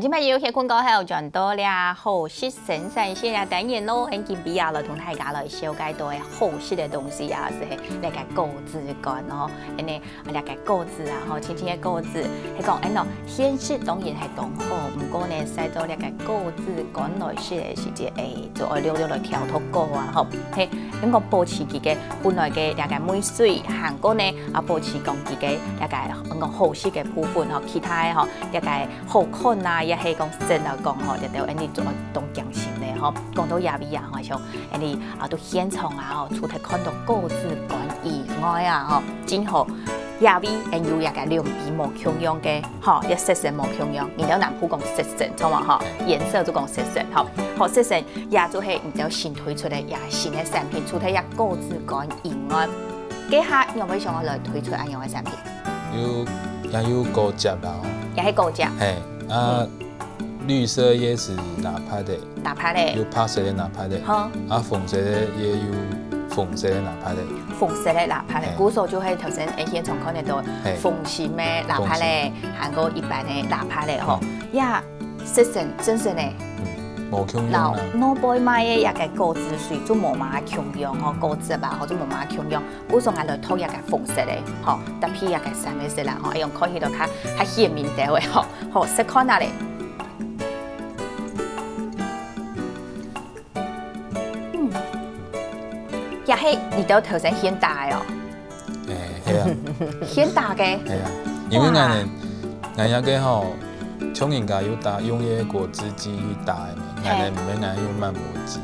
今摆有些广告还有转到了好食生产线啊单元咯，今比亚了同大家来小解到的好食的东西啊，是那个果子干哦，安尼那个果子啊，吼，青青的果子，迄讲安喏，鲜食当然系当好，不过呢，使到那个果子干来食的时节，就爱溜溜来挑脱果啊，吼，嘿，咁讲保持佢嘅本来嘅那个美水，韩国呢啊保持讲佢嘅那个咁讲好食嘅部分吼，其他嘅吼，那个好看啊。也係講真嚟講吼，就到安尼做當匠心咧吼，講到亞美啊，好像安尼啊都現場啊吼，除咗看到果子乾以外啊吼，真好亞美還有一個兩邊無共樣嘅吼，一色色無共樣，然後南部講色色，錯嘛吼，顏色就講色色吼，好色色也就係然後新推出嚟也新嘅產品，除咗一果子乾以外，幾下有冇想我來推出安樣嘅產品？也有果汁啦，也係果汁。綠色也是哪派的？哪派的？有白色的哪派的？粉色的也有粉色的哪派的？粉色的哪派的？古時候就係頭先現場看得到粉色的哪派的，韓國一般的哪派的吼，呀，色神真神的。無共樣啦。老輩買嘅一個果子水就無嘛共樣吼，果子吧，或者無嘛共樣。古時候我來拖一個粉色的，吼，特別一個三色啦，吼，用看起來較鮮明啲嘅，吼，好食看下咧。也係你都頭先顯大哦。係啊。顯大嘅。係啊，因為我一個吼，從人家有打用嘅果汁機去打嘅，我哋唔免用慢磨機。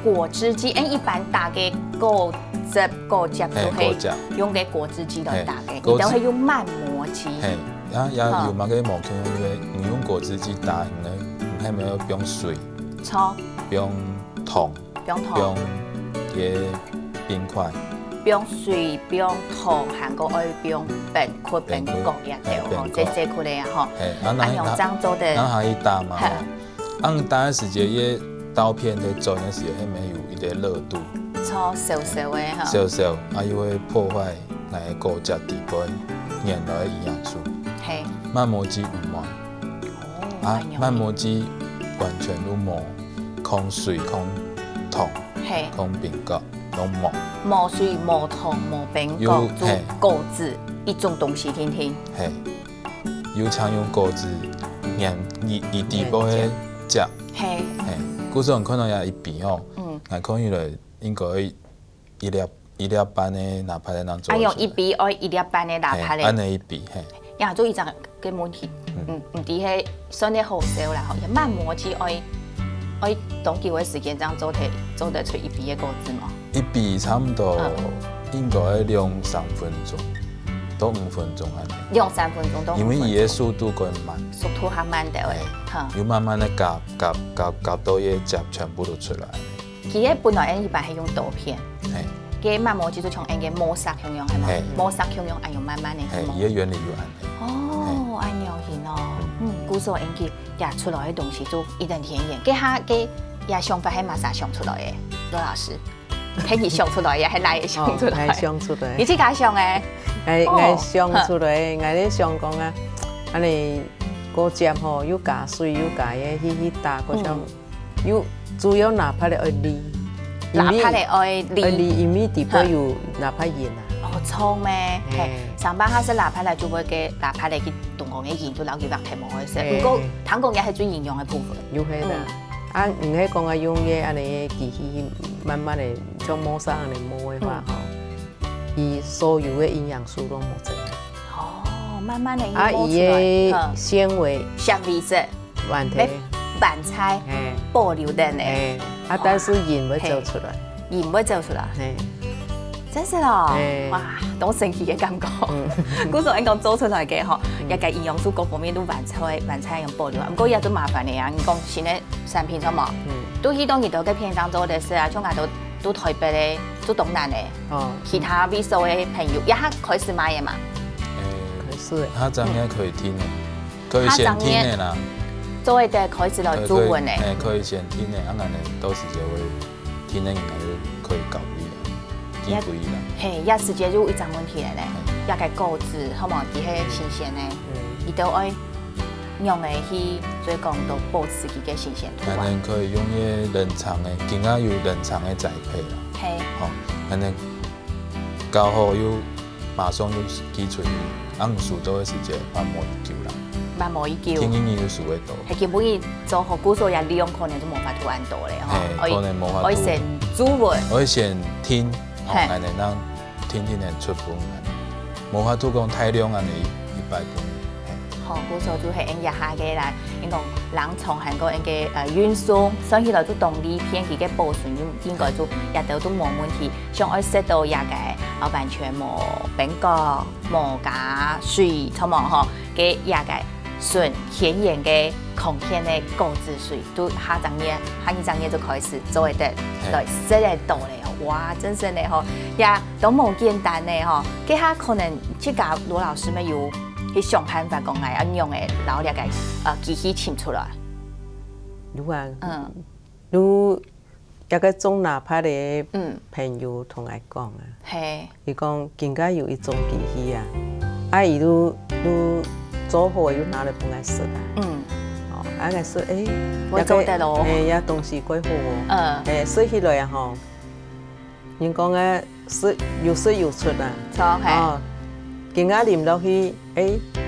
果汁機，一般打嘅果汁都係用嘅果汁機來打嘅，你都係用慢磨機。係，啊也有嘛個磨機，因為你用果汁機打，你係咪要用水？錯。用糖。用嘅冰塊。用水，用糖，韓國愛用冰塊、冰角也對吼，這塊咧吼。按用這樣做的。然後還一打嘛，按打的時間，也刀片在做的時候，係沒有一點熱度。錯，燒燒的哈。燒燒，啊，又會破壞那個果汁底部原來的營養素。係。慢磨機唔磨。哦。啊，慢磨機完全都磨，空水空糖。空冰角都磨水、磨糖、磨冰角做果子一種東西，聽聽。係，有常用果子研以底部嘅汁。係。古時候看到也一邊吼，我看起來應該一粒半嘅哪派嚟當做。用一邊愛一粒半嘅哪派嚟。安尼一邊係。呀，做一隻嘅問題，唔啲係算得好少啦，吼，一慢磨機愛。當幾個時間這樣做得出一筆嘅果子嗎？一筆差唔多應該2-3分鐘，到5分鐘安尼。2-3分鐘都。因為伊嘅速度更慢。速度較慢啲嘅。要慢慢地夾到嘢汁全部都出來。佢嘅本來一般係用刀片。係。佢慢磨機就像一個磨砂咁樣係嘛？磨砂咁樣係用慢慢地磨。係，伊嘅原理就安尼。哦，安樣型哦。古時候演技也出來嘅東西就一定天然，佢下嘅也想法係馬上想出來嘅，羅老師，睇佢想出來嘅係哪嘢想出來？想出來。你自家想嘅？我想出來，我咧想講啊，安尼果汁吼，有加水，有加嘢去打嗰種，有主要哪怕你愛離，哪怕你愛離，因為底部有哪怕鹽啊。好聰咩？係上班下食哪怕嚟就會嘅哪怕嚟去動我嘅鹽就留佢白題目去食。不過糖果也係最營養嘅部分。有係啦，啊唔係講啊用嘅安尼機器慢慢嚟將磨砂安尼磨嘅話吼，伊所有嘅營養素都冇咗。哦，慢慢嚟磨出來。啊，伊嘅纖維質，問題，拌菜，保留等嘅。啊，但是鹽會走出來，鹽會走出來。真是咯，哇，當神奇嘅感覺。古時候講做出來嘅嗬，一個營養素各方面都完菜用保留，唔過也都麻煩你啊！你講新嘅產品什麼，都希當遇到嘅片當做的事啊，像我都台北咧，都東南咧，其他微數嘅朋友也開始買嘅嘛。開始，他當然可以聽嘅，可以先聽嘅啦。做嘅開始來做運嘅，可以先聽嘅，啊，我哋到時就會聽嘅，應該就可以搞。一時間就一陣問題嚟咧，一個果子，好冇啲係新鮮嘅，伊都愛用的去做讲到保持佢嘅新鲜度啊。咱可以用迄冷藏的，更加有冷藏的栽培啦。嘿。吼，咱搞好又马上就寄出去，按数多的时间慢磨一球啦。慢磨一球。天英就数会多。係基本伊做好古早也利用可能都無法度按到咧吼。可能無法度。我先煮飯。我先聽，安尼咱天的出本，無法度講太量安尼100本。好，古早就係因日下嘅啦，因講冷藏係個因嘅運送，所以來做動力片佢嘅保存應該做日頭都冇問題。像我食到也嘅完全冇變過，冇加水，錯冇嗬，嘅也嘅純天然嘅空天嘅果汁水，都下一張嘢就開始做得來食得到咧。哇，真是咧嗬，也都冇簡單咧嗬，佢下可能即個羅老師咪有。去想辦法講係用嘅，然後了解機器清出來。有啊，有一個中南派嘅朋友同我講啊，佢講更加有一種機器啊，伊都做好又拿來幫我食啊。哦，我說我做得咯。也東西幾好喎。食起來啊吼，人講啊，又水又出啊。錯係。更加淋落去，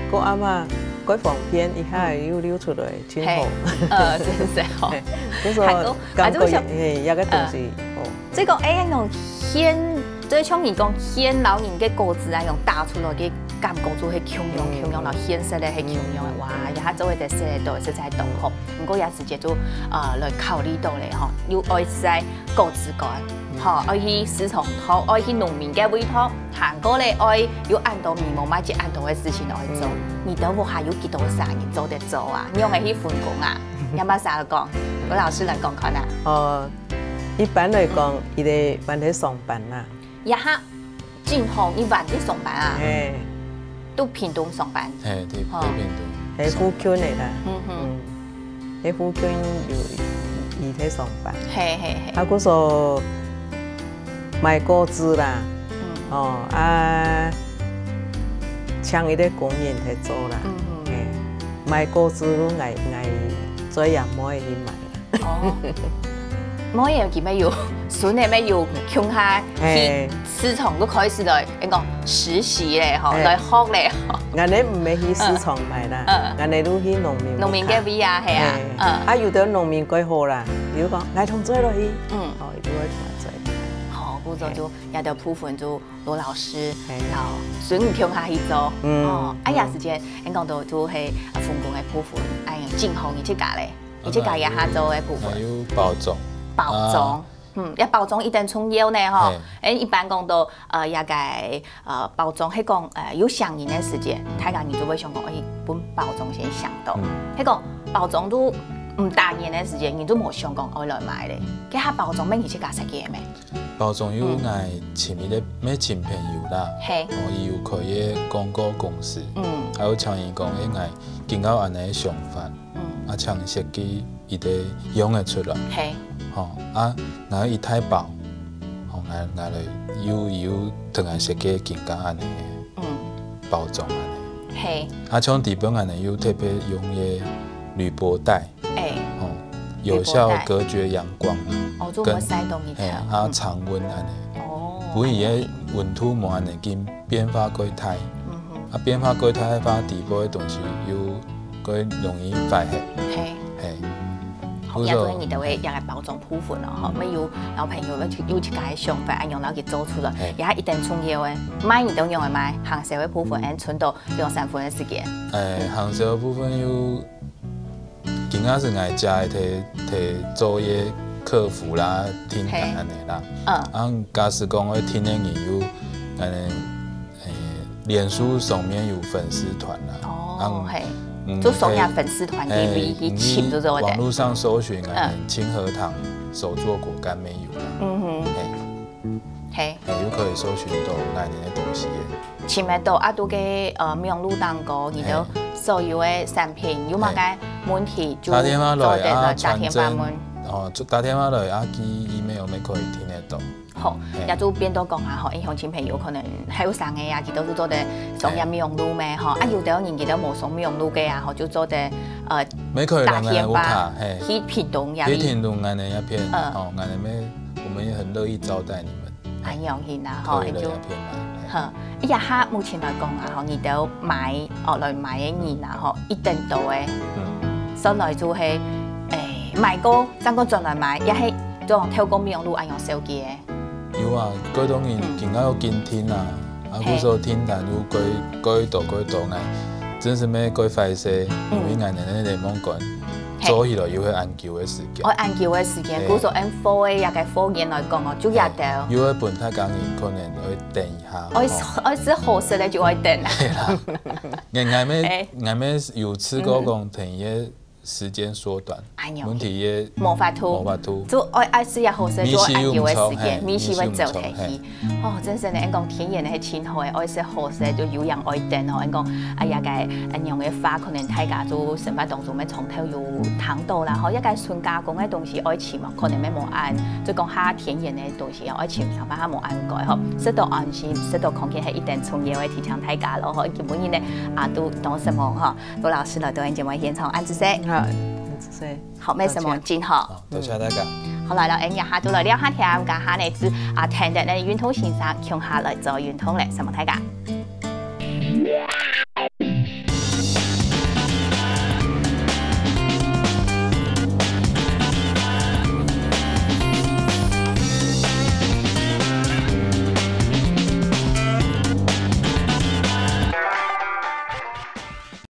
個阿媽改防片一下又溜出來，真好。真係好。嗰個感覺有個東西。即係講用鮮，即係像你講鮮老人嘅果子啊，用打出來嘅感覺就係強用，然後鮮色咧係強用嘅，哇！一下做嘅食到實在當好。不過也直接就來考慮到咧嗬，要愛在果子乾。好，愛去市場頭，愛去農民嘅委託，行過嚟愛要按到面冇買只按到嘅事情來做，你都冇下有幾多生意做得做啊？你用係去分工啊？有冇啥講？羅老師來講看啊。一般來講，伊哋晚喺上班啦。一下正好你晚啲上班啊？都屏東上班。係，對，喺屏東。喺富圈嚟啦。喺富圈有伊喺上班。係。啊，嗰時賣果子啦，搶伊啲工人嚟做啦，賣果子都捱做也冇去買啦。冇嘢叫咩要，筍係咩要，鄉下去市場都開始來，應該實習咧，嗬，來學咧。我哋唔係去市場買啦，我哋都去農民嘅位啊，係啊。啊，有啲農民幾好啦，如果講嚟同做落去，哦，都會同我做。古早就也得部分就羅老師，然後選唔鄉下去做，呀時間，應講到就係分工嘅部分，正好而即家咧，而即家也下做嘅部分。還有包裝。包裝，一包裝一定重要呢，嗬。一般講到也個包裝，係講有上癮嘅時間，大家你就會想講，本包裝先想到，係講包裝都唔大癮嘅時間，你都冇想講愛來買咧。佢下包裝咩而即家食嘅咩？包裝有愛前面的咩前朋友啦，伊有開嘅廣告公司，還有像伊講嘅愛經過安尼想法，像設計伊哋用得出來。嗱伊太薄，嚟有同埋設計更加安尼包裝安尼。像日本安尼有特別用嘅鋁箔袋，有效隔絕陽光。跟常溫安尼，不伊個溫度冇安尼緊變化過太，變化過太發地步嘅東西又過容易壞係。好，也做你哋會也來包裝部分咯，嗬，咪有老朋友有自家嘅想法，用到佢做出來，也一定重要嘅。買你都用嚟買，行社會部分按存到2-3分嘅時間。行社部分有，更加是愛家嘅提做嘢。客服啦，聽單安尼啦，假使講我聽嘅人有，臉書上面有粉絲團啦，就上下粉絲團嘅去簽咗做嘅。網絡上搜尋清河堂手作果乾沒有啦，又可以搜尋到那年嘅東西嘅。簽得到都嘅網絡當過，而到所有嘅產品有乜嘅問題就做得來打電話問。打電話來寄 email 咪可以聽得到。好，也就變到講下，影響親朋友可能喺有生嘅啊，佢都做得商業用路咩？有啲人佢都冇商業用路嘅啊，就做得没可以大片吧，去屏东呀，去屏东安尼一片，哦，安尼咩，我们也很乐意招待你们。安用心啊，吼，就好，伊呀哈，目前来讲啊，吼，你都买来买的人啊，吼，一定多诶，所来就係買過，怎個轉來買，也係做透過面路按用手機嘅。有啊，嗰種人更加有傾聽啊，古時候聽但有幾多嗌，真是咩幾快些，因為嗌人哋嚟講。做起來要去研究嘅時間，我研究嘅時間，古時候按科嘅也個科研來講哦，主要就有一本他講人可能會等一下，我是合適咧就會等啦。係啦，嗌咩有次過講等嘅時間縮短，問題也冇法度，就愛是也合適做研究嘅時間，米是會做提起。哦，真係咧，講天然係真好嘅，愛是合適就有人愛等哦，講哎呀個按用嘅花可能大家做生活當中咩從頭有糖到啦，吼一個純加工嘅東西愛切嘛，可能咩冇按，就講下天然嘅東西愛切上班下冇按過吼，適度安心，適度空間係一定重要嘅提倡大家咯，吼基本呢都懂什麼哈，羅老師來到節目現場，安子生。好，沒什麼真好。多謝大家。好來了，日下都來聊下天，咁下呢次聽日呢運動先生，向下來做運動咧，什麼大家？